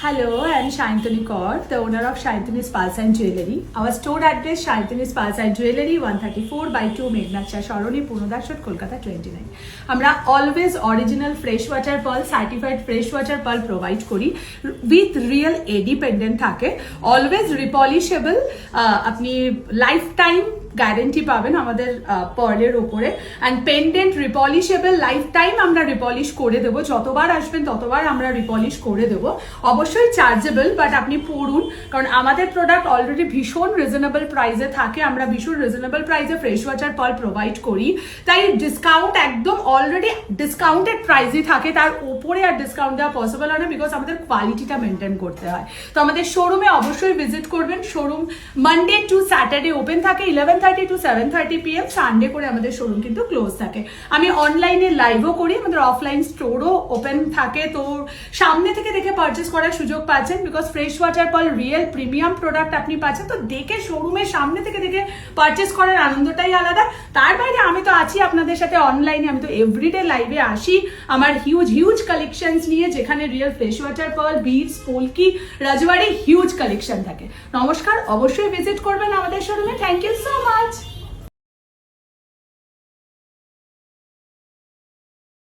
Hello, I'm Shantanu Kaur, the owner of Shantanu Spas and Jewellery. Our store address Shantanu Spas and Jewellery 134/2 Meghnad Sharoni, Punodashot, Kolkata 29. আমরা always original freshwater pearl, certified freshwater pearl provide করি with real AD pendant থাকে, always repolishable, আপনি lifetime guarantee পাবেন আমাদের পার্লের উপরে and pendant রিপলিশেবল life time আমরা রিপলিশ করে দেবো, যতবার আসবেন ততবার আমরা রিপলিশ করে দেবো, অবশ্যই চার্জেবল বাট আপনি পড়ুন, কারণ আমাদের প্রোডাক্ট অলরেডি ভীষণ রিজনেবল প্রাইসে থাকে, আমরা ভীষণ রিজনেবল প্রাইসে ফ্রেশ ওয়াটার পার্ল প্রোভাইড করি, তাই ডিসকাউন্ট একদম অলরেডি ডিসকাউন্টেড প্রাইসই থাকে, তার উপরে আর ডিসকাউন্ট দেওয়া পসিবল হয় না, বিকজ আমাদের কোয়ালিটিটা মেনটেন করতে হয়। তো আমাদের শোরুমে অবশ্যই ভিজিট করবেন। Showroom Monday to Saturday open থাকে 11:30 to 7:30 PM, সানডে করে আমাদের শোরুম কিন্তু ক্লোজ থাকে। আমি অনলাইনে লাইভও করি, আমাদের অফলাইন স্টোরও ওপেন থাকে, তো সামনে থেকে দেখে পারচেস করার সুযোগ পাচ্ছেন, because fresh water pearl real premium product আপনি পাচ্ছেন, তো দেখে শোরুমের সামনে থেকে দেখে পারচেস করার আনন্দটাই আলাদা। তার বাইরে আমি তো আছি আপনাদের সাথে অনলাইনে, আমি তো এভরিডে লাইভে আসি আমার হিউজ কালেকশনস নিয়ে, যেখানে real fresh water pearl, beads, polki, রাজওয়ারি হিউজ কালেকশন থাকে। নমস্কার, অবশ্যই ভিজিট করবেন আমাদের শোরুমে। Thank you so much.